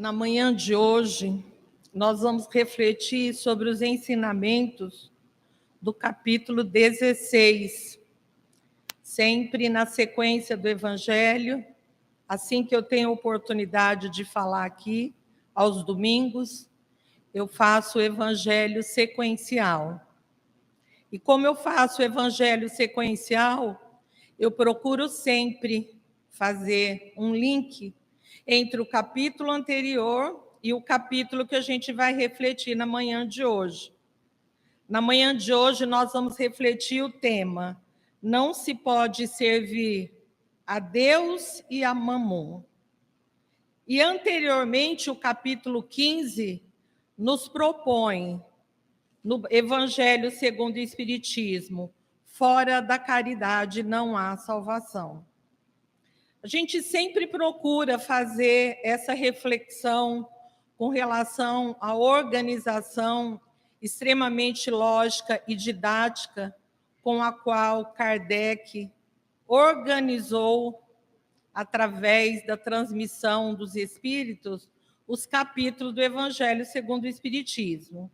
Na manhã de hoje, nós vamos refletir sobre os ensinamentos do capítulo 16, sempre na sequência do Evangelho, assim que eu tenho oportunidade de falar aqui, aos domingos, eu faço o Evangelho sequencial. E como eu faço o Evangelho sequencial, eu procuro sempre fazer um link entre o capítulo anterior e o capítulo que a gente vai refletir na manhã de hoje. Na manhã de hoje, nós vamos refletir o tema: não se pode servir a Deus e a Mamon. E anteriormente, o capítulo 15 nos propõe, no Evangelho segundo o Espiritismo, fora da caridade não há salvação. A gente sempre procura fazer essa reflexão com relação à organização extremamente lógica e didática com a qual Kardec organizou, através da transmissão dos Espíritos, os capítulos do Evangelho segundo o Espiritismo.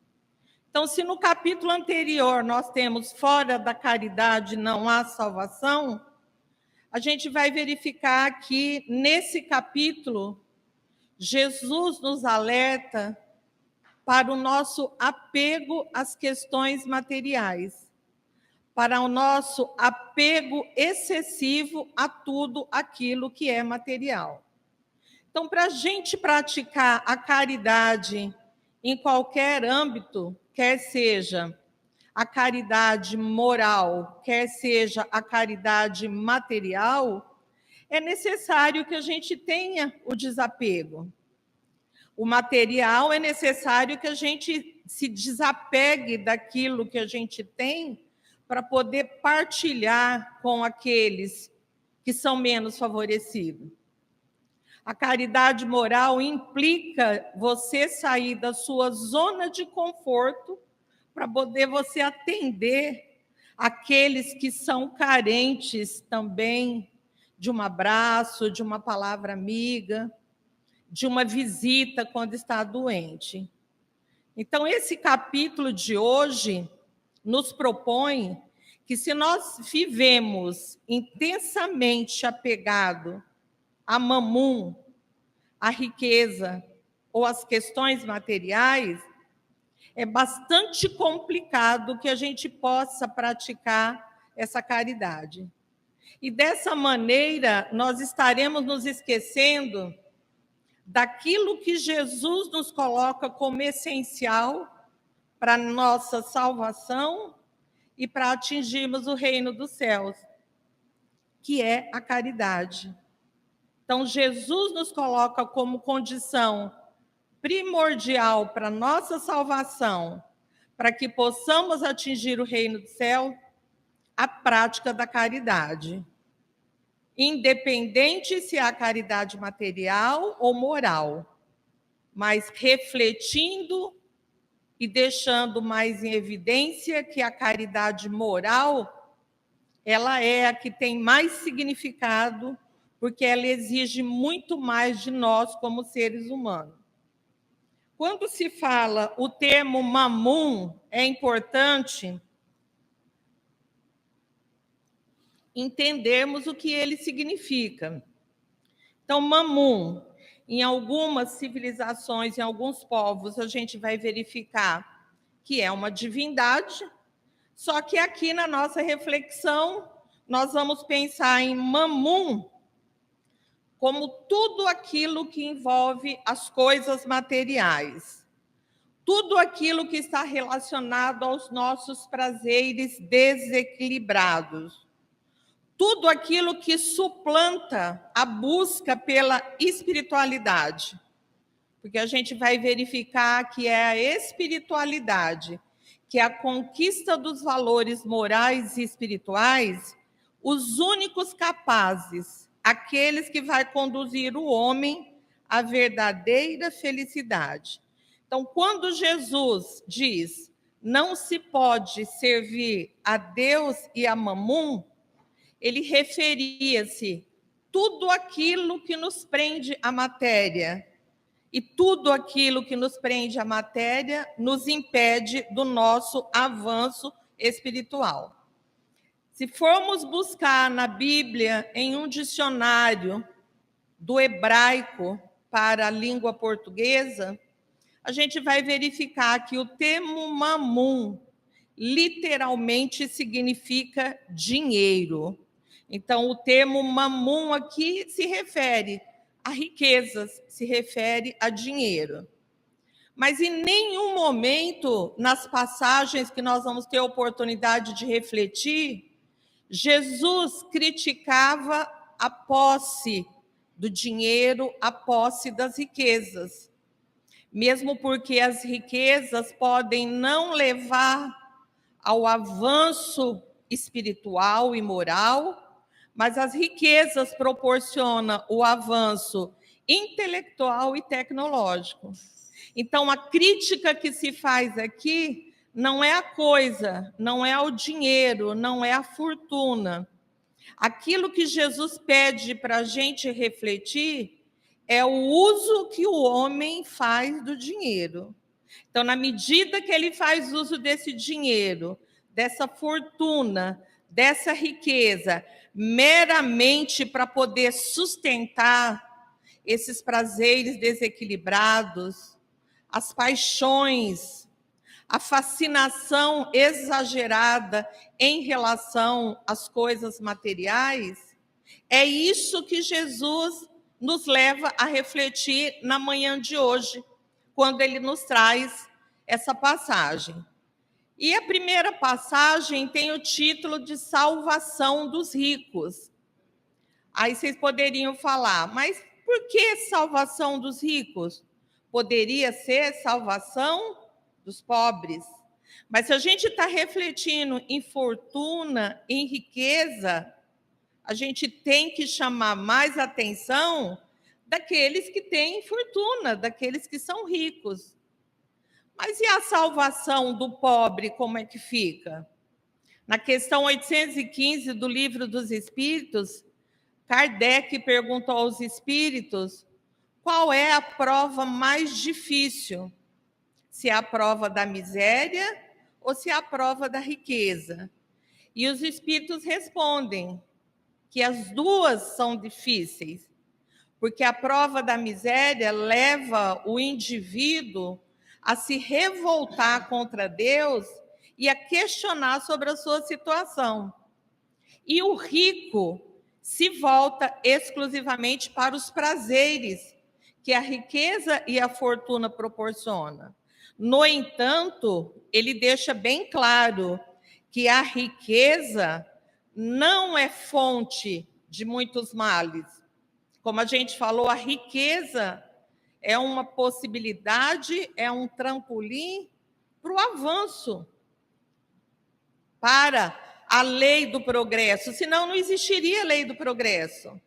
Então, se no capítulo anterior nós temos fora da caridade não há salvação, a gente vai verificar que, nesse capítulo, Jesus nos alerta para o nosso apego às questões materiais, para o nosso apego excessivo a tudo aquilo que é material. Então, para a gente praticar a caridade em qualquer âmbito, quer seja a caridade moral, quer seja a caridade material, é necessário que a gente tenha o desapego. O material é necessário que a gente se desapegue daquilo que a gente tem para poder partilhar com aqueles que são menos favorecidos. A caridade moral implica você sair da sua zona de conforto para poder você atender aqueles que são carentes também de um abraço, de uma palavra amiga, de uma visita quando está doente. Então, esse capítulo de hoje nos propõe que, se nós vivemos intensamente apegado a mamum, a riqueza ou as questões materiais, é bastante complicado que a gente possa praticar essa caridade. E dessa maneira, nós estaremos nos esquecendo daquilo que Jesus nos coloca como essencial para a nossa salvação e para atingirmos o reino dos céus, que é a caridade. Então, Jesus nos coloca como condição primordial para a nossa salvação, para que possamos atingir o reino do céu, a prática da caridade. Independente se é a caridade material ou moral, mas refletindo e deixando mais em evidência que a caridade moral, ela é a que tem mais significado, porque ela exige muito mais de nós como seres humanos. Quando se fala o termo mamum, é importante entendermos o que ele significa. Então, mamum, em algumas civilizações, em alguns povos, a gente vai verificar que é uma divindade, só que aqui na nossa reflexão, nós vamos pensar em mamum como tudo aquilo que envolve as coisas materiais, tudo aquilo que está relacionado aos nossos prazeres desequilibrados, tudo aquilo que suplanta a busca pela espiritualidade, porque a gente vai verificar que é a espiritualidade, que é a conquista dos valores morais e espirituais, os únicos capazes, aqueles que vai conduzir o homem à verdadeira felicidade. Então, quando Jesus diz, não se pode servir a Deus e a mamum, ele referia-se tudo aquilo que nos prende à matéria, E tudo aquilo que nos prende à matéria nos impede do nosso avanço espiritual. Se formos buscar na Bíblia, em um dicionário do hebraico para a língua portuguesa, a gente vai verificar que o termo mamum literalmente significa dinheiro. Então, o termo mamum aqui se refere a riquezas, se refere a dinheiro. Mas em nenhum momento, nas passagens que nós vamos ter a oportunidade de refletir, Jesus criticava a posse do dinheiro, a posse das riquezas. Mesmo porque as riquezas podem não levar ao avanço espiritual e moral, mas as riquezas proporcionam o avanço intelectual e tecnológico. Então, a crítica que se faz aqui não é a coisa, não é o dinheiro, não é a fortuna. Aquilo que Jesus pede para a gente refletir é o uso que o homem faz do dinheiro. Então, na medida que ele faz uso desse dinheiro, dessa fortuna, dessa riqueza, meramente para poder sustentar esses prazeres desequilibrados, as paixões, a fascinação exagerada em relação às coisas materiais, é isso que Jesus nos leva a refletir na manhã de hoje, quando ele nos traz essa passagem. E a primeira passagem tem o título de Salvação dos Ricos. Aí vocês poderiam falar, mas por que salvação dos ricos? Poderia ser salvação dos pobres. Mas se a gente está refletindo em fortuna, em riqueza, a gente tem que chamar mais atenção daqueles que têm fortuna, daqueles que são ricos. Mas e a salvação do pobre, como é que fica? Na questão 815 do Livro dos Espíritos, Kardec perguntou aos espíritos qual é a prova mais difícil, se é a prova da miséria ou se é a prova da riqueza. E os espíritos respondem que as duas são difíceis, porque a prova da miséria leva o indivíduo a se revoltar contra Deus e a questionar sobre a sua situação. E o rico se volta exclusivamente para os prazeres que a riqueza e a fortuna proporcionam. No entanto, ele deixa bem claro que a riqueza não é fonte de muitos males. Como a gente falou, a riqueza é uma possibilidade, é um trampolim para o avanço, para a lei do progresso, senão não existiria lei do progresso.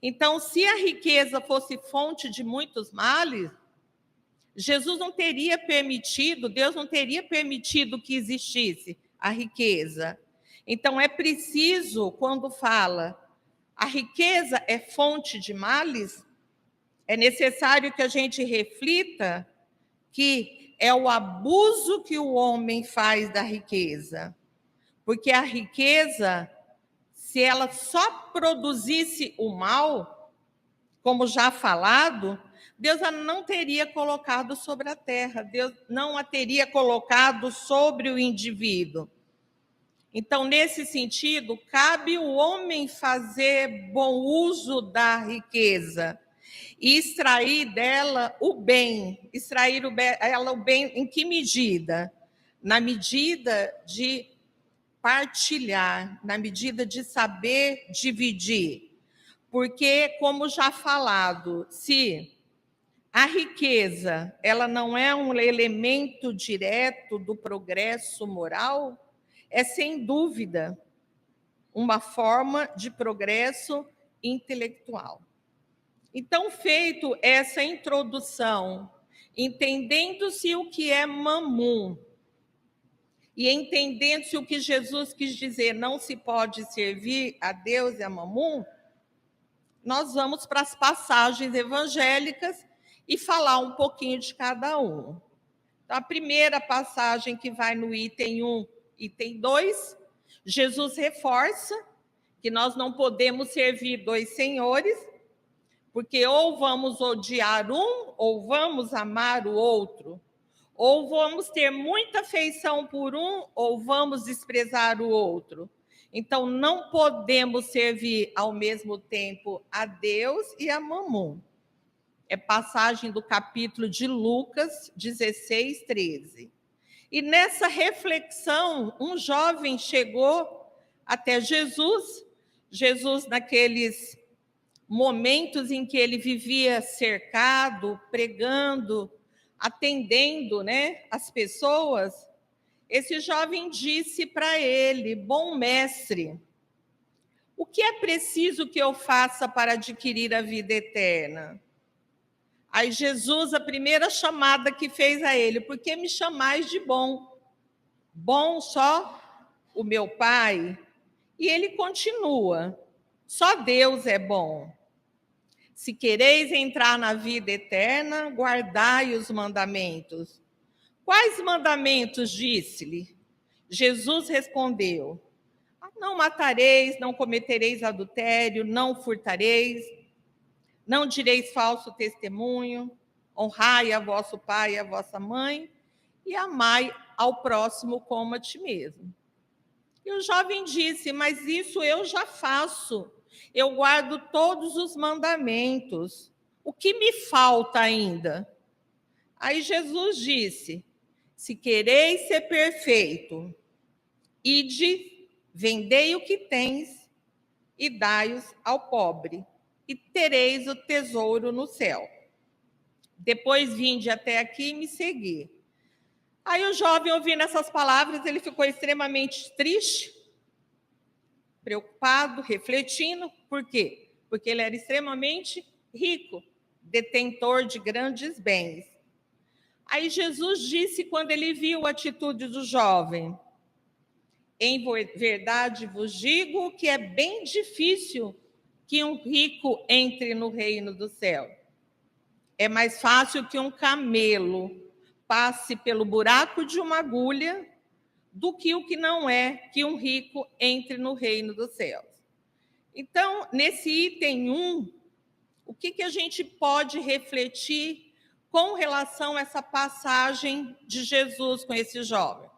Então, se a riqueza fosse fonte de muitos males, Jesus não teria permitido, Deus não teria permitido que existisse a riqueza. Então, é preciso, quando fala a riqueza é fonte de males, é necessário que a gente reflita que é o abuso que o homem faz da riqueza. Porque a riqueza, se ela só produzisse o mal, como já falado, Deus a não teria colocado sobre a terra, Deus não a teria colocado sobre o indivíduo. Então, nesse sentido, cabe o homem fazer bom uso da riqueza e extrair dela o bem. Extrair ela o bem em que medida? Na medida de partilhar, na medida de saber dividir. Porque, como já falado, se a riqueza ela não é um elemento direto do progresso moral, é sem dúvida uma forma de progresso intelectual. Então, feito essa introdução, entendendo-se o que é mamum, e entendendo-se o que Jesus quis dizer, não se pode servir a Deus e a mamum, nós vamos para as passagens evangélicas e falar um pouquinho de cada um. Então, a primeira passagem que vai no item 1, item 2, Jesus reforça que nós não podemos servir dois senhores, porque ou vamos odiar um, ou vamos amar o outro, ou vamos ter muita afeição por um, ou vamos desprezar o outro. Então, não podemos servir ao mesmo tempo a Deus e a Mamon. É passagem do capítulo de Lucas 16, 13. E nessa reflexão, um jovem chegou até Jesus, naqueles momentos em que ele vivia cercado, pregando, atendendo, as pessoas. Esse jovem disse para ele: bom mestre, o que é preciso que eu faça para adquirir a vida eterna? Aí Jesus, a primeira chamada que fez a ele: por que me chamais de bom? Bom só o meu Pai? E ele continua: só Deus é bom. Se quereis entrar na vida eterna, guardai os mandamentos. Quais mandamentos? Disse-lhe. Jesus respondeu: não matareis, não cometereis adultério, não furtareis, não direis falso testemunho, honrai a vosso pai e a vossa mãe, e amai ao próximo como a ti mesmo. E o jovem disse: mas isso eu já faço, eu guardo todos os mandamentos, o que me falta ainda? Aí Jesus disse: se quereis ser perfeito, ide, vendei o que tens e dai-os ao pobre, e tereis o tesouro no céu. Depois vinde até aqui e me segui. Aí o jovem, ouvindo essas palavras, ele ficou extremamente triste, preocupado, refletindo. Por quê? Porque ele era extremamente rico, detentor de grandes bens. Aí Jesus disse, quando ele viu a atitude do jovem: em verdade vos digo que é bem difícil que um rico entre no reino do céu. É mais fácil que um camelo passe pelo buraco de uma agulha do que o que não é que um rico entre no reino dos céus. Então, nesse item 1, o que a gente pode refletir com relação a essa passagem de Jesus com esse jovem?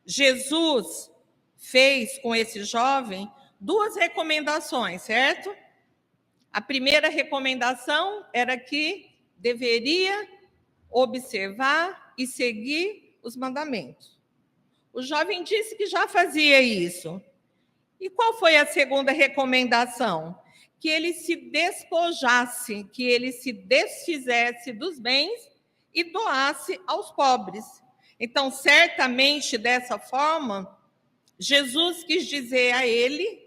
Jesus fez com esse jovem 2 recomendações, certo? A primeira recomendação era que deveria observar e seguir os mandamentos. O jovem disse que já fazia isso. E qual foi a segunda recomendação? Que ele se despojasse, que ele se desfizesse dos bens e doasse aos pobres. Então, certamente, dessa forma, Jesus quis dizer a ele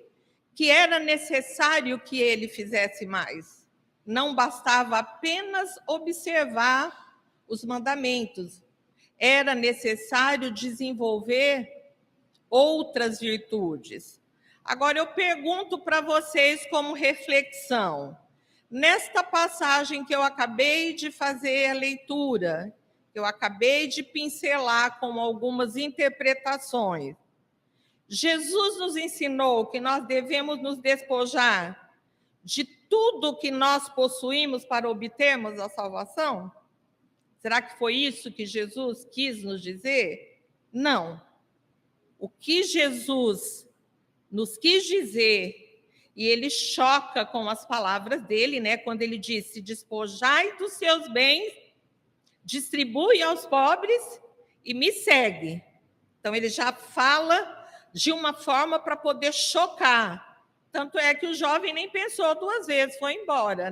que era necessário que ele fizesse mais. Não bastava apenas observar os mandamentos. Era necessário desenvolver outras virtudes. Agora, eu pergunto para vocês como reflexão. Nesta passagem que eu acabei de fazer a leitura, que eu acabei de pincelar com algumas interpretações, Jesus nos ensinou que nós devemos nos despojar de tudo que nós possuímos para obtermos a salvação? Será que foi isso que Jesus quis nos dizer? Não. O que Jesus nos quis dizer, e ele choca com as palavras dele, quando ele disse: despojai dos seus bens, distribui aos pobres e me segue. Então, ele já fala de uma forma para poder chocar. Tanto é que o jovem nem pensou 2 vezes, foi embora,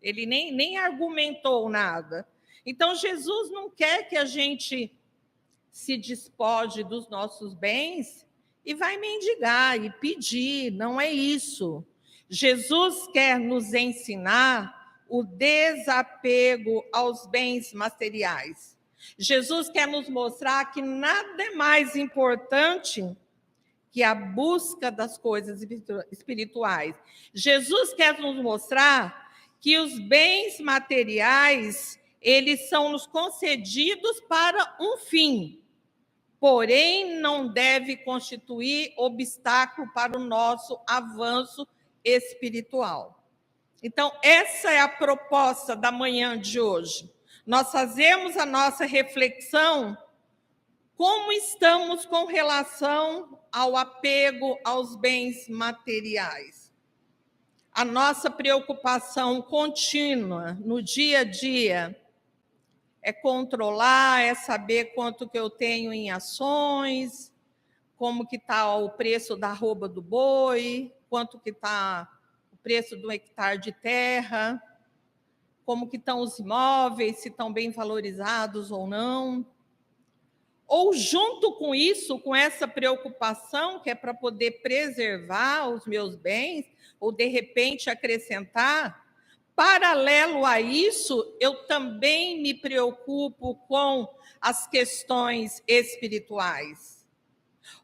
Ele nem argumentou nada. Então, Jesus não quer que a gente se despoje dos nossos bens e vai mendigar e pedir, não é isso. Jesus quer nos ensinar o desapego aos bens materiais. Jesus quer nos mostrar que nada é mais importante que a busca das coisas espirituais. Jesus quer nos mostrar que os bens materiais, eles são nos concedidos para um fim, porém não deve constituir obstáculo para o nosso avanço espiritual. Então, essa é a proposta da manhã de hoje. Nós fazemos a nossa reflexão como estamos com relação ao apego aos bens materiais. A nossa preocupação contínua no dia a dia é controlar, é saber quanto que eu tenho em ações, como que está o preço da arroba do boi, quanto que está o preço do hectare de terra, como que estão os imóveis, se estão bem valorizados ou não. Ou junto com isso, com essa preocupação, que é para poder preservar os meus bens, ou de repente acrescentar, paralelo a isso, eu também me preocupo com as questões espirituais.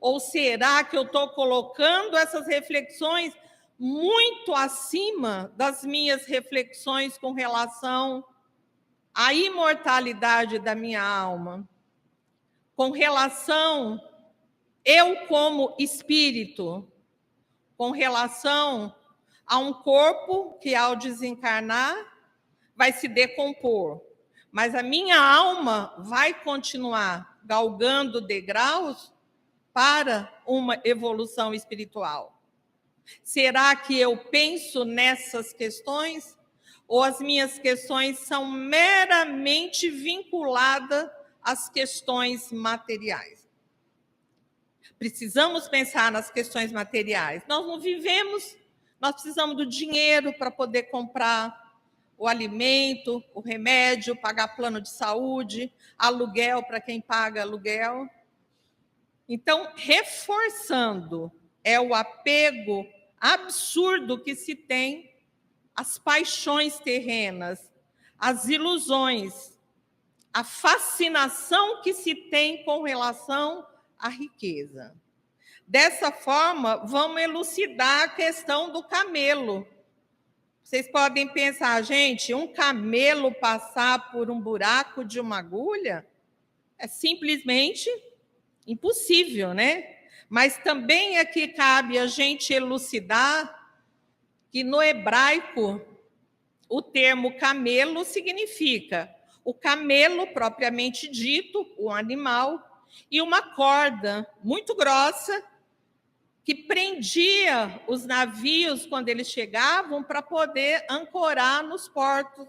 Ou será que eu estou colocando essas reflexões muito acima das minhas reflexões com relação à imortalidade da minha alma? Com relação eu como espírito, com relação a um corpo que ao desencarnar vai se decompor, mas a minha alma vai continuar galgando degraus para uma evolução espiritual. Será que eu penso nessas questões ou as minhas questões são meramente vinculadas às questões materiais? Precisamos pensar nas questões materiais. Nós não vivemos, nós precisamos do dinheiro para poder comprar o alimento, o remédio, pagar plano de saúde, aluguel para quem paga aluguel. Então, reforçando, é o apego absurdo que se tem às paixões terrenas, às ilusões, a fascinação que se tem com relação à riqueza. Dessa forma, vamos elucidar a questão do camelo. Vocês podem pensar, gente, um camelo passar por um buraco de uma agulha é simplesmente impossível, né? Mas também aqui cabe a gente elucidar que no hebraico o termo camelo significa o camelo propriamente dito, o animal, e uma corda muito grossa que prendia os navios quando eles chegavam para poder ancorar nos portos.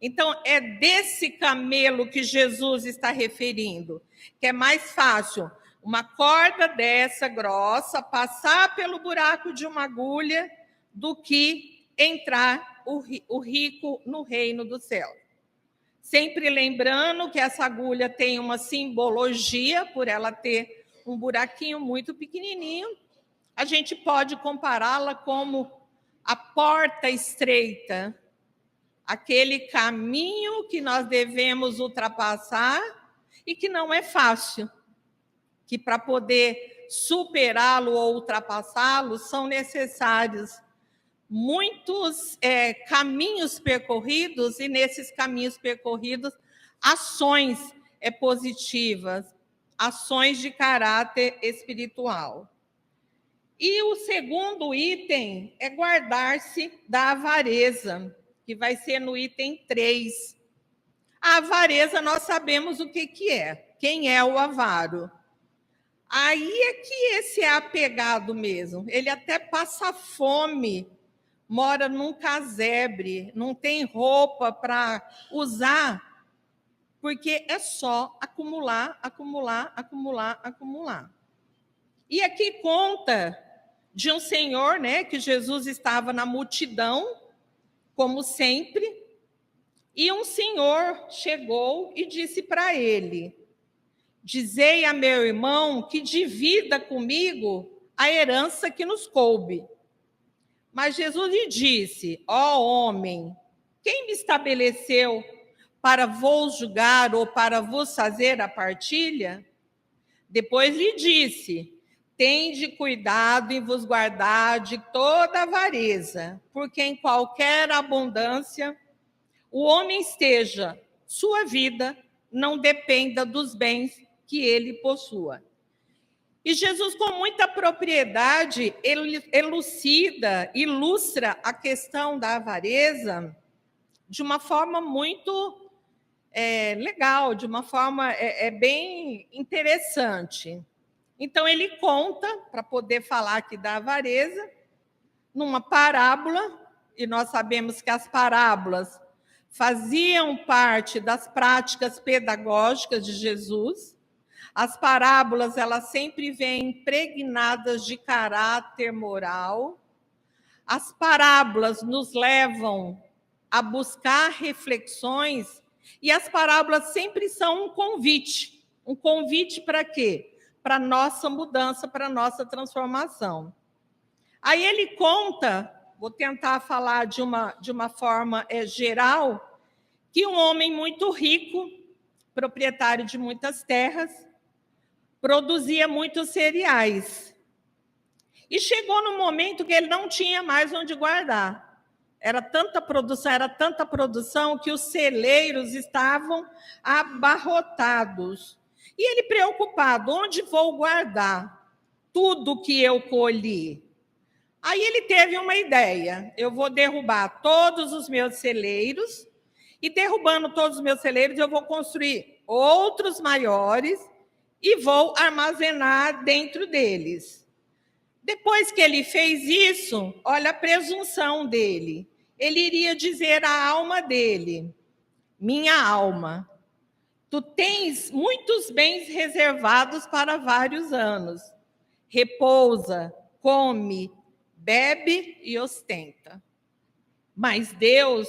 Então, é desse camelo que Jesus está referindo, que é mais fácil uma corda dessa grossa passar pelo buraco de uma agulha do que entrar o rico no reino do céu. Sempre lembrando que essa agulha tem uma simbologia, por ela ter um buraquinho muito pequenininho, a gente pode compará-la como a porta estreita, aquele caminho que nós devemos ultrapassar e que não é fácil, que para poder superá-lo ou ultrapassá-lo são necessários muitos caminhos percorridos, e nesses caminhos percorridos, ações positivas, ações de caráter espiritual. E o segundo item é guardar-se da avareza, que vai ser no item 3. A avareza, nós sabemos o que é. Quem é o avaro? Aí é que esse é apegado mesmo. Ele até passa fome, mora num casebre, não tem roupa para usar, porque é só acumular, acumular, acumular, acumular. E aqui conta de um senhor, né, que Jesus estava na multidão, como sempre, e um senhor chegou e disse para ele: dizei a meu irmão que divida comigo a herança que nos coube. Mas Jesus lhe disse: ó homem, quem me estabeleceu para vos julgar ou para vos fazer a partilha? Depois lhe disse: tende cuidado em vos guardar de toda avareza, porque em qualquer abundância o homem esteja, sua vida não dependa dos bens que ele possua. E Jesus, com muita propriedade, ele elucida, ilustra a questão da avareza de uma forma muito legal, de uma forma bem interessante. Então, ele conta, para poder falar aqui da avareza, numa parábola, e nós sabemos que as parábolas faziam parte das práticas pedagógicas de Jesus. As parábolas, elas sempre vêm impregnadas de caráter moral. As parábolas nos levam a buscar reflexões, e as parábolas sempre são um convite. Um convite para quê? Para a nossa mudança, para a nossa transformação. Aí ele conta, vou tentar falar de uma forma geral, que um homem muito rico, proprietário de muitas terras, produzia muitos cereais. E chegou no momento que ele não tinha mais onde guardar. Era tanta produção que os celeiros estavam abarrotados. E ele preocupado, onde vou guardar tudo que eu colhi? Aí ele teve uma ideia, eu vou derrubar todos os meus celeiros, e derrubando todos os meus celeiros, eu vou construir outros maiores, e vou armazenar dentro deles. Depois que ele fez isso, olha a presunção dele. Ele iria dizer à alma dele: minha alma, tu tens muitos bens reservados para vários anos. Repousa, come, bebe e ostenta. Mas Deus,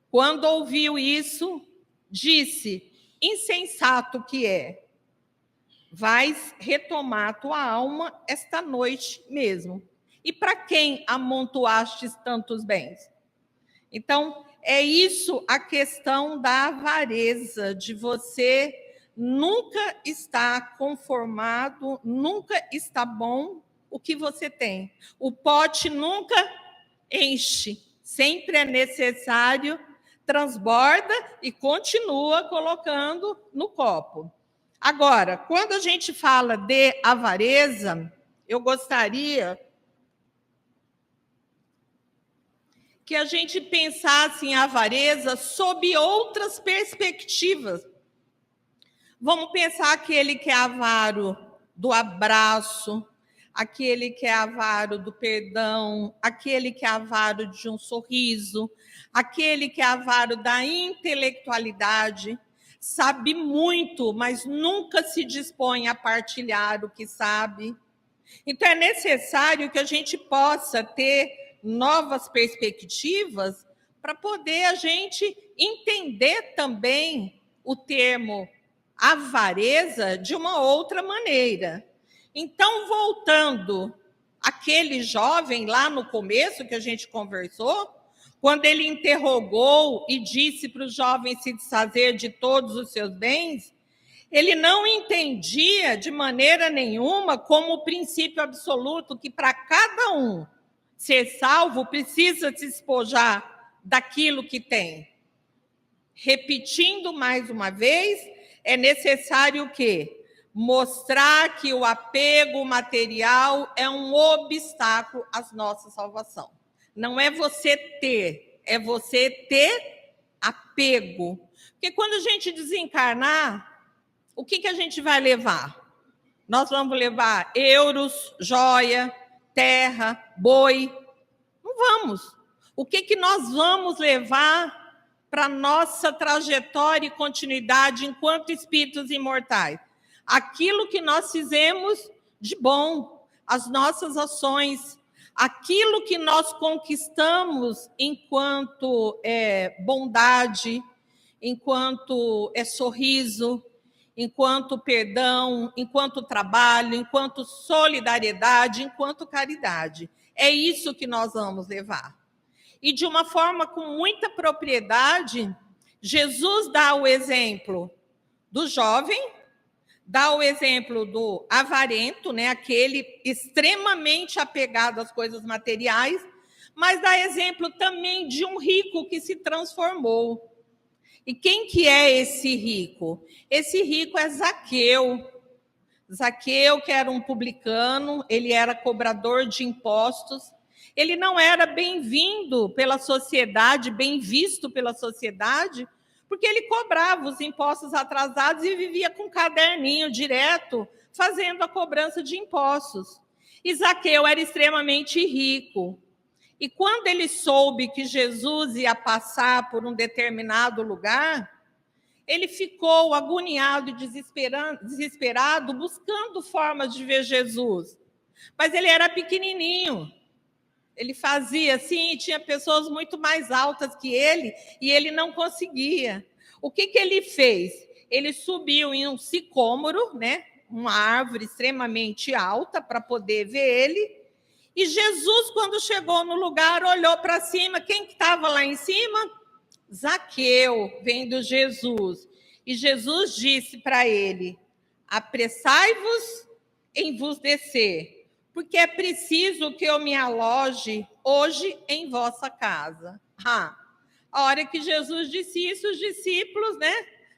quando ouviu isso, disse: insensato que é. Vais retomar a tua alma esta noite mesmo. E para quem amontoastes tantos bens? Então, é isso a questão da avareza, de você nunca estar conformado, nunca está bom o que você tem. O pote nunca enche, sempre é necessário, transborda e continua colocando no copo. Agora, quando a gente fala de avareza, eu gostaria que a gente pensasse em avareza sob outras perspectivas. Vamos pensar aquele que é avaro do abraço, aquele que é avaro do perdão, aquele que é avaro de um sorriso, aquele que é avaro da intelectualidade. Sabe muito, mas nunca se dispõe a partilhar o que sabe. Então, é necessário que a gente possa ter novas perspectivas para poder a gente entender também o termo avareza de uma outra maneira. Então, voltando àquele jovem lá no começo que a gente conversou, quando ele interrogou e disse para o jovem se desfazer de todos os seus bens, ele não entendia de maneira nenhuma como o princípio absoluto que para cada um ser salvo precisa se despojar daquilo que tem. Repetindo mais uma vez, é necessário o quê? Mostrar que o apego material é um obstáculo à nossa salvação. Não é você ter, é você ter apego. Porque quando a gente desencarnar, o que a gente vai levar? Nós vamos levar euros, joia, terra, boi? Não vamos. O que nós vamos levar para a nossa trajetória e continuidade enquanto espíritos imortais? Aquilo que nós fizemos de bom, as nossas ações, aquilo que nós conquistamos enquanto bondade, enquanto sorriso, enquanto perdão, enquanto trabalho, enquanto solidariedade, enquanto caridade. É isso que nós vamos levar. E de uma forma com muita propriedade, Jesus dá o exemplo do jovem, Dá o exemplo do avarento, né, aquele extremamente apegado às coisas materiais, mas dá exemplo também de um rico que se transformou. E quem que é esse rico? Esse rico é Zaqueu. Zaqueu, que era um publicano, ele era cobrador de impostos, ele não era bem-vindo pela sociedade, bem visto pela sociedade, porque ele cobrava os impostos atrasados e vivia com um caderninho direto, fazendo a cobrança de impostos. E Zaqueu era extremamente rico. E quando ele soube que Jesus ia passar por um determinado lugar, ele ficou agoniado e desesperado, buscando formas de ver Jesus. Mas ele era pequenininho. Ele fazia assim, tinha pessoas muito mais altas que ele, e ele não conseguia. O que ele fez? Ele subiu em um sicômoro, né? Uma árvore extremamente alta, para poder ver ele. E Jesus, quando chegou no lugar, olhou para cima. Quem que estava lá em cima? Zaqueu, vendo Jesus. E Jesus disse para ele: apressai-vos em vos descer, porque é preciso que eu me aloje hoje em vossa casa. A hora que Jesus disse isso, os discípulos, né,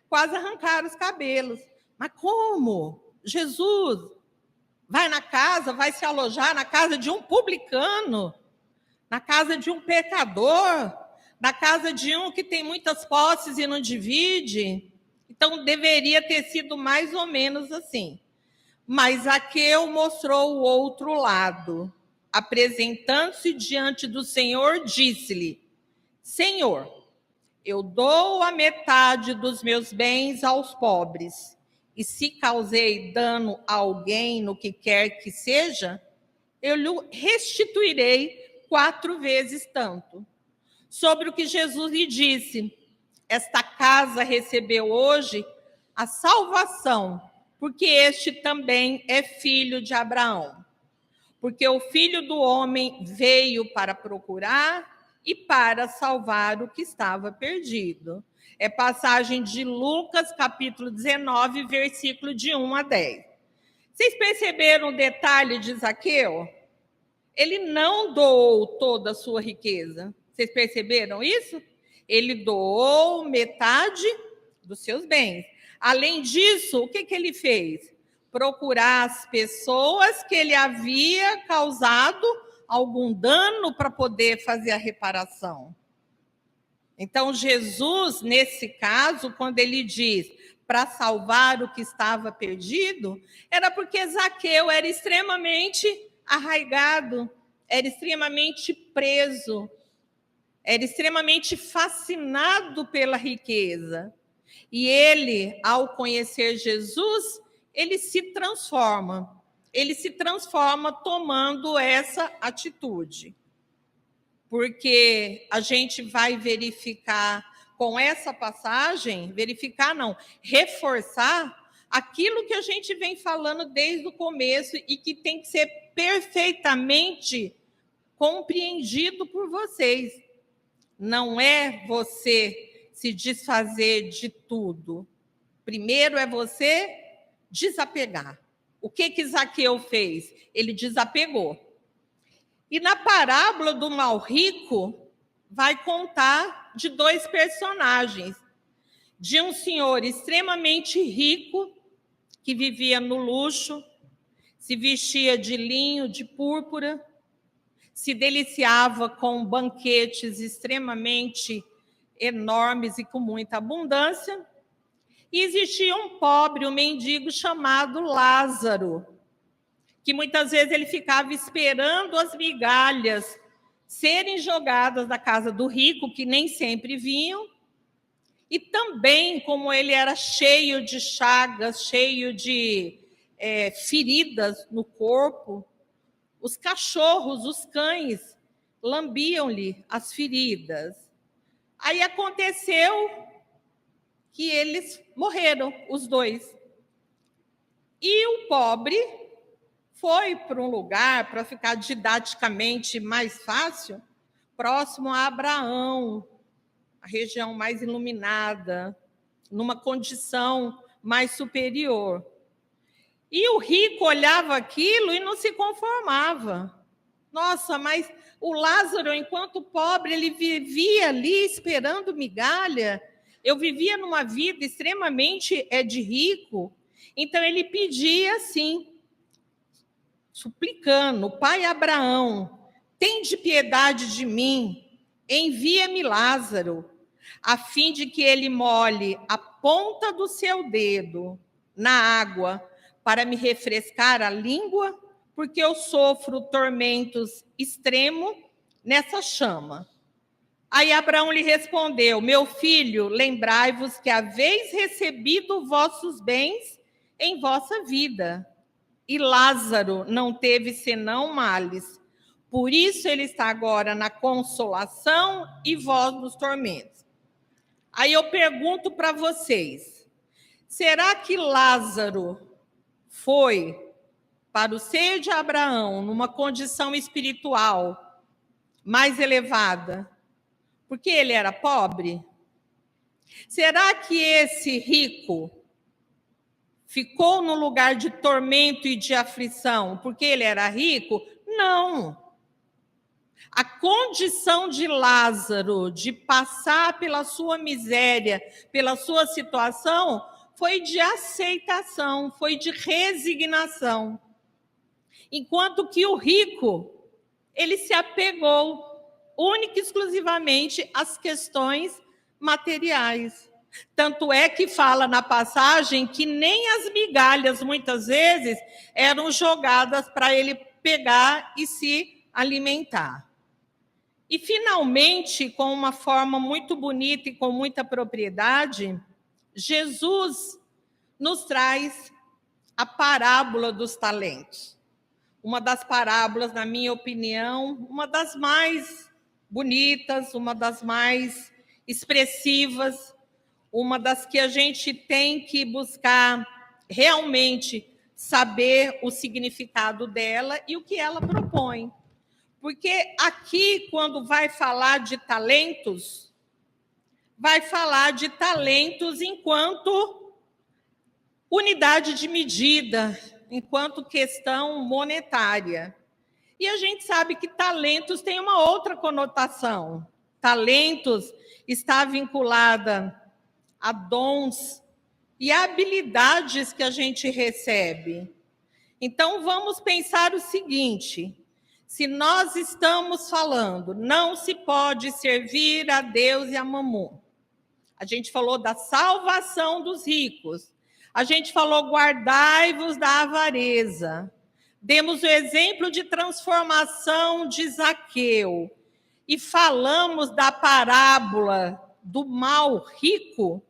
quase arrancaram os cabelos. Mas como? Jesus vai na casa, vai se alojar na casa de um publicano, na casa de um pecador, na casa de um que tem muitas posses e não divide? Então, deveria ter sido mais ou menos assim. Mas Zaqueu mostrou o outro lado. Apresentando-se diante do Senhor, disse-lhe: Senhor, eu dou a metade dos meus bens aos pobres, e se causei dano a alguém no que quer que seja, eu lhe restituirei 4 vezes tanto. Sobre o que Jesus lhe disse: esta casa recebeu hoje a salvação, porque este também é filho de Abraão. Porque o Filho do Homem veio para procurar e para salvar o que estava perdido. É passagem de Lucas, capítulo 19, versículo de 1 a 10. Vocês perceberam o detalhe de Zaqueu? Ele não doou toda a sua riqueza. Vocês perceberam isso? Ele doou metade dos seus bens. Além disso, o que ele fez? Procurar as pessoas que ele havia causado algum dano para poder fazer a reparação. Então, Jesus, nesse caso, quando ele diz para salvar o que estava perdido, era porque Zaqueu era extremamente arraigado, era extremamente preso, era extremamente fascinado pela riqueza. E ele, ao conhecer Jesus, ele se transforma tomando essa atitude. Porque a gente vai verificar com essa passagem, reforçar aquilo que a gente vem falando desde o começo e que tem que ser perfeitamente compreendido por vocês. Não é você se desfazer de tudo. Primeiro é você desapegar. O que Zaqueu fez? Ele desapegou. E na parábola do mal rico, vai contar de 2 personagens. De um senhor extremamente rico, que vivia no luxo, se vestia de linho, de púrpura, se deliciava com banquetes extremamente enormes e com muita abundância. E existia um pobre, um mendigo chamado Lázaro, que muitas vezes ele ficava esperando as migalhas serem jogadas da casa do rico, que nem sempre vinham. E também, como ele era cheio de chagas, cheio de feridas no corpo, os cachorros, os cães, lambiam-lhe as feridas. Aí aconteceu que eles morreram, os 2. E o pobre foi para um lugar, para ficar didaticamente mais fácil, próximo a Abraão, a região mais iluminada, numa condição mais superior. E o rico olhava aquilo e não se conformava. Nossa, mas o Lázaro, enquanto pobre, ele vivia ali esperando migalha. Eu vivia numa vida extremamente de rico. Então ele pedia assim, suplicando: Pai Abraão, tende piedade de mim, envia-me Lázaro, a fim de que ele molhe a ponta do seu dedo na água para me refrescar a língua, porque eu sofro tormentos extremos nessa chama. Aí Abraão lhe respondeu: Meu filho, lembrai-vos que haveis recebido vossos bens em vossa vida, e Lázaro não teve senão males. Por isso ele está agora na consolação e vós nos tormentos. Aí eu pergunto para vocês: será que Lázaro foi para o seio de Abraão numa condição espiritual mais elevada, porque ele era pobre? Será que esse rico ficou no lugar de tormento e de aflição porque ele era rico? Não. A condição de Lázaro de passar pela sua miséria, pela sua situação, foi de aceitação, foi de resignação. Enquanto que o rico, ele se apegou única e exclusivamente às questões materiais. Tanto é que fala na passagem que nem as migalhas, muitas vezes, eram jogadas para ele pegar e se alimentar. E, finalmente, com uma forma muito bonita e com muita propriedade, Jesus nos traz a parábola dos talentos. Uma das parábolas, na minha opinião, uma das mais bonitas, uma das mais expressivas, uma das que a gente tem que buscar realmente saber o significado dela e o que ela propõe. Porque aqui, quando vai falar de talentos, vai falar de talentos enquanto unidade de medida, enquanto questão monetária. E a gente sabe que talentos tem uma outra conotação. Talentos está vinculada a dons e a habilidades que a gente recebe. Então, vamos pensar o seguinte: se nós estamos falando, não se pode servir a Deus e a Mamon. A gente falou da salvação dos ricos. A gente falou, guardai-vos da avareza. Demos o exemplo de transformação de Zaqueu. E falamos da parábola do mal rico.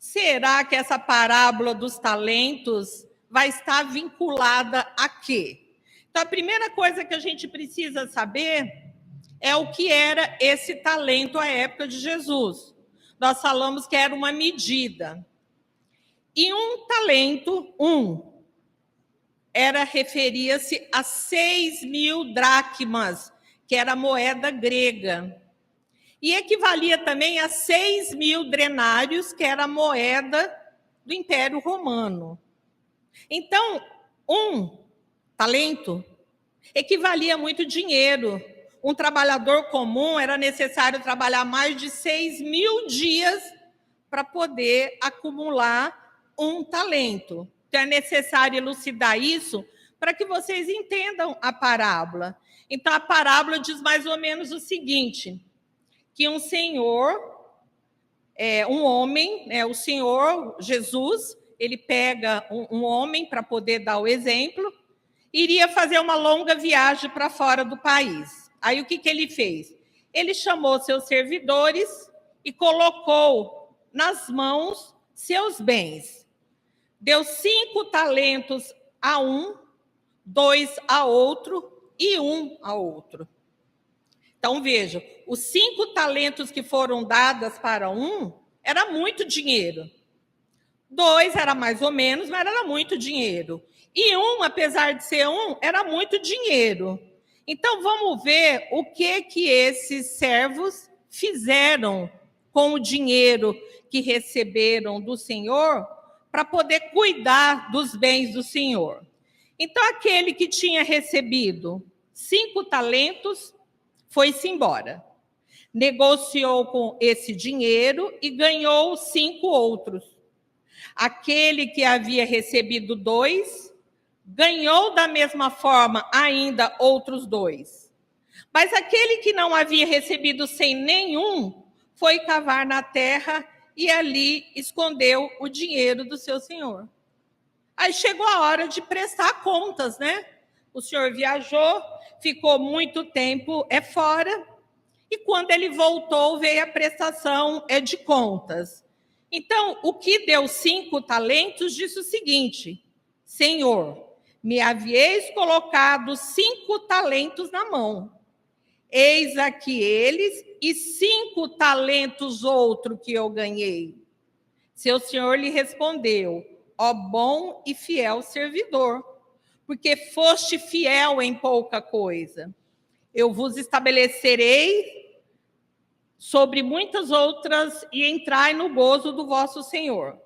Será que essa parábola dos talentos vai estar vinculada a quê? Então, a primeira coisa que a gente precisa saber é o que era esse talento à época de Jesus. Nós falamos que era uma medida. E um talento, referia-se a 6.000 dracmas, que era a moeda grega. E equivalia também a 6.000 denários, que era a moeda do Império Romano. Então, um talento equivalia a muito dinheiro. Um trabalhador comum era necessário trabalhar mais de 6.000 dias para poder acumular um talento. Então, é necessário elucidar isso para que vocês entendam a parábola. Então, a parábola diz mais ou menos o seguinte, que um senhor, um homem, o Senhor Jesus, ele pega um homem para poder dar o exemplo, iria fazer uma longa viagem para fora do país. Aí, o que ele fez? Ele chamou seus servidores e colocou nas mãos seus bens. Deu 5 talentos a um, 2 a outro e 1 a outro. Então, vejam, os 5 talentos que foram dados para um, era muito dinheiro. 2 era mais ou menos, mas era muito dinheiro. E 1, apesar de ser 1, era muito dinheiro. Então, vamos ver o que esses servos fizeram com o dinheiro que receberam do Senhor para poder cuidar dos bens do Senhor. Então, aquele que tinha recebido 5 talentos foi-se embora. Negociou com esse dinheiro e ganhou 5 outros. Aquele que havia recebido 2, ganhou da mesma forma ainda outros 2. Mas aquele que não havia recebido sem nenhum, foi cavar na terra e ali escondeu o dinheiro do seu senhor. Aí chegou a hora de prestar contas, né? O senhor viajou, ficou muito tempo fora, e quando ele voltou, veio a prestação de contas. Então, o que deu 5 talentos disse o seguinte: Senhor, me havíeis colocado 5 talentos na mão. Eis aqui eles e 5 talentos outro que eu ganhei. Seu senhor lhe respondeu: ó bom e fiel servidor, porque foste fiel em pouca coisa, eu vos estabelecerei sobre muitas outras e entrai no gozo do vosso senhor.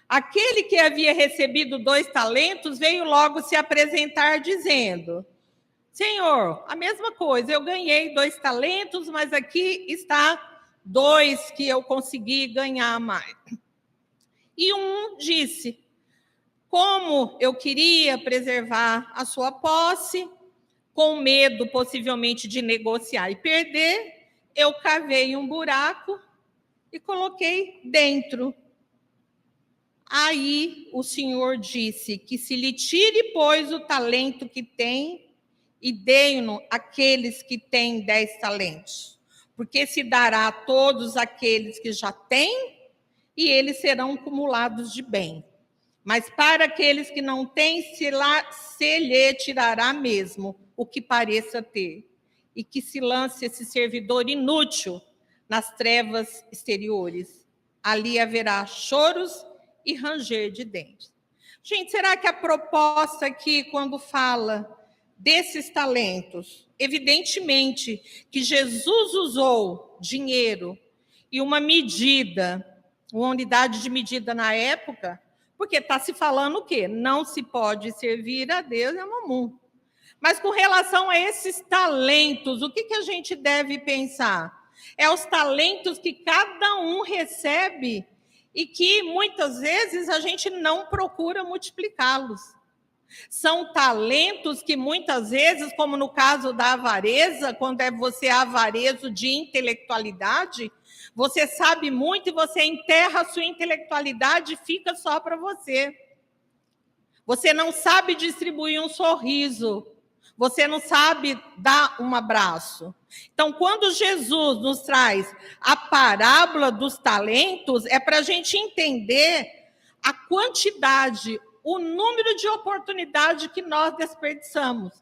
Aquele que havia recebido 2 talentos veio logo se apresentar dizendo: Senhor, a mesma coisa, eu ganhei 2 talentos, mas aqui está 2 que eu consegui ganhar mais. E um disse: como eu queria preservar a sua posse, com medo possivelmente de negociar e perder, eu cavei um buraco e coloquei dentro. Aí o Senhor disse que se lhe tire, pois, o talento que tem e dei-no àqueles que têm 10 talentos, porque se dará a todos aqueles que já têm, e eles serão acumulados de bem. Mas para aqueles que não têm, se lhe tirará mesmo o que pareça ter, e que se lance esse servidor inútil nas trevas exteriores. Ali haverá choros e ranger de dentes. Gente, será que a proposta aqui, quando fala desses talentos, evidentemente que Jesus usou dinheiro e uma medida, uma unidade de medida na época, porque está se falando o quê? Não se pode servir a Deus e a Mamum. Mas com relação a esses talentos, o que a gente deve pensar? É os talentos que cada um recebe e que muitas vezes a gente não procura multiplicá-los. São talentos que muitas vezes, como no caso da avareza, quando você é avarezo de intelectualidade, você sabe muito e você enterra a sua intelectualidade e fica só para você. Você não sabe distribuir um sorriso. Você não sabe dar um abraço. Então, quando Jesus nos traz a parábola dos talentos, é para a gente entender a quantidade, o número de oportunidades que nós desperdiçamos.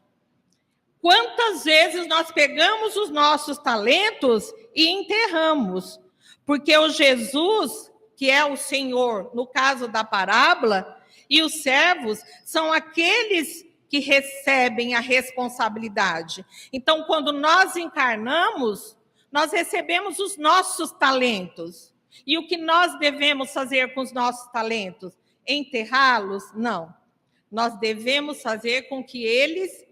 Quantas vezes nós pegamos os nossos talentos e enterramos? Porque o Jesus, que é o Senhor, no caso da parábola, e os servos são aqueles que recebem a responsabilidade. Então, quando nós encarnamos, nós recebemos os nossos talentos. E o que nós devemos fazer com os nossos talentos? Enterrá-los? Não. Nós devemos fazer com que eles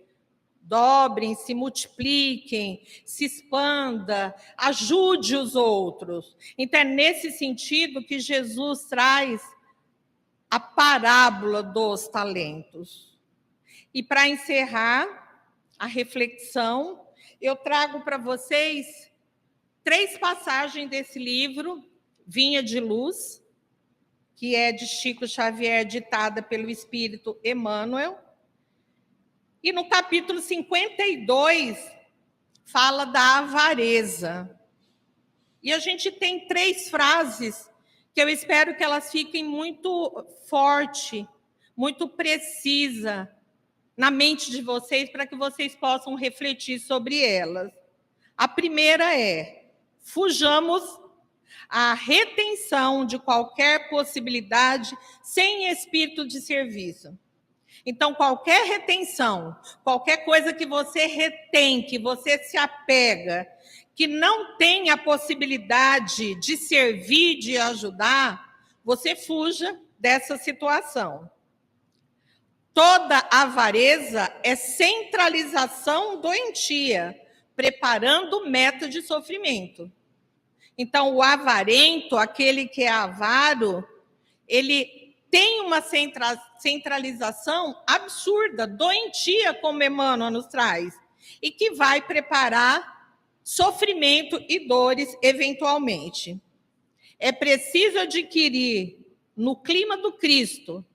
dobrem, se multipliquem, se expanda, ajude os outros. Então, é nesse sentido que Jesus traz a parábola dos talentos. E para encerrar a reflexão, eu trago para vocês 3 passagens desse livro, Vinha de Luz, que é de Chico Xavier, ditada pelo Espírito Emmanuel. E no capítulo 52, fala da avareza. E a gente tem 3 frases que eu espero que elas fiquem muito forte, muito precisa na mente de vocês, para que vocês possam refletir sobre elas. A primeira é: fujamos a retenção de qualquer possibilidade sem espírito de serviço. Então, qualquer retenção, qualquer coisa que você retém, que você se apega, que não tem a possibilidade de servir, de ajudar, você fuja, dessa situação. Toda avareza é centralização doentia, preparando meta de sofrimento. Então, o avarento, aquele que é avaro, ele tem uma centralização absurda, doentia, como Emmanuel nos traz, e que vai preparar sofrimento e dores eventualmente. É preciso adquirir, no clima do Cristo,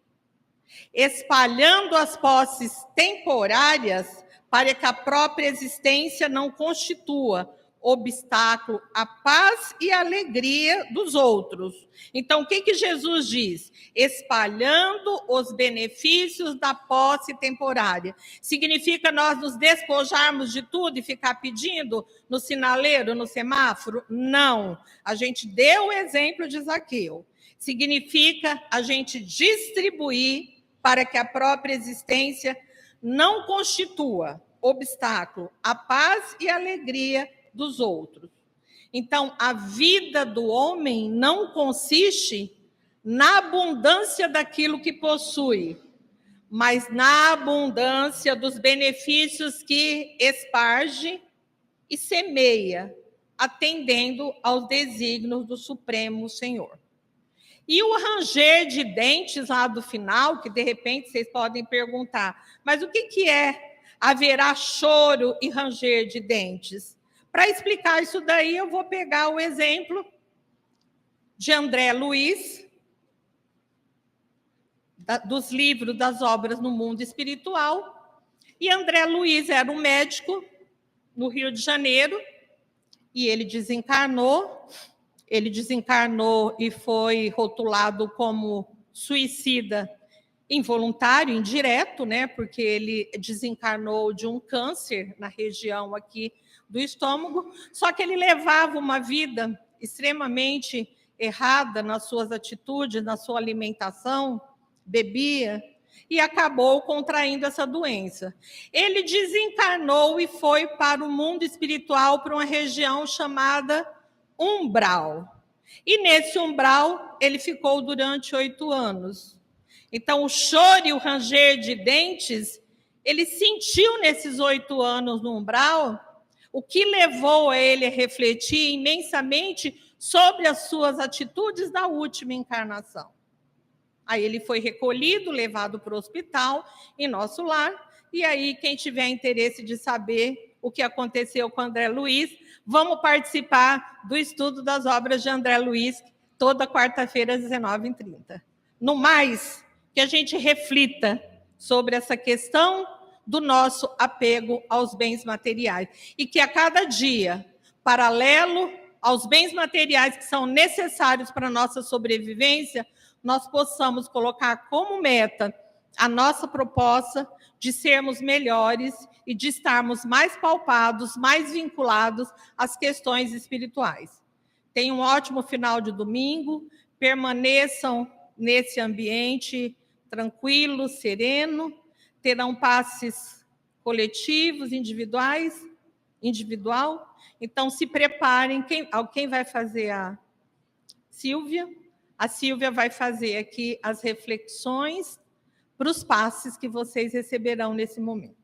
espalhando as posses temporárias para que a própria existência não constitua obstáculo à paz e à alegria dos outros. Então, o que Jesus diz? Espalhando os benefícios da posse temporária. Significa nós nos despojarmos de tudo e ficar pedindo no sinaleiro, no semáforo? Não. A gente deu o exemplo de Zaqueu. Significa a gente distribuir para que a própria existência não constitua obstáculo à paz e à alegria dos outros. Então, a vida do homem não consiste na abundância daquilo que possui, mas na abundância dos benefícios que esparge e semeia, atendendo aos desígnios do Supremo Senhor. E o ranger de dentes lá do final, que de repente vocês podem perguntar, mas o que é haverá choro e ranger de dentes? Para explicar isso daí, eu vou pegar o exemplo de André Luiz, dos livros das obras no mundo espiritual. E André Luiz era um médico no Rio de Janeiro, e ele desencarnou e foi rotulado como suicida involuntário, indireto, né? Porque ele desencarnou de um câncer na região aqui do estômago, só que ele levava uma vida extremamente errada nas suas atitudes, na sua alimentação, bebia, e acabou contraindo essa doença. Ele desencarnou e foi para o mundo espiritual, para uma região chamada umbral. E nesse umbral, ele ficou durante 8 anos. Então, o choro e o ranger de dentes, ele sentiu nesses 8 anos no umbral, o que levou a ele a refletir imensamente sobre as suas atitudes da última encarnação. Aí ele foi recolhido, levado para o hospital, em nosso lar, e aí quem tiver interesse de saber o que aconteceu com André Luiz, vamos participar do estudo das obras de André Luiz, toda quarta-feira, às 19h30. No mais, que a gente reflita sobre essa questão do nosso apego aos bens materiais. E que a cada dia, paralelo aos bens materiais que são necessários para a nossa sobrevivência, nós possamos colocar como meta a nossa proposta de sermos melhores e de estarmos mais palpados, mais vinculados às questões espirituais. Tenham um ótimo final de domingo, permaneçam nesse ambiente tranquilo, sereno, terão passes coletivos, individual. Então, se preparem. Quem vai fazer? A Silvia. A Silvia vai fazer aqui as reflexões para os passes que vocês receberão nesse momento.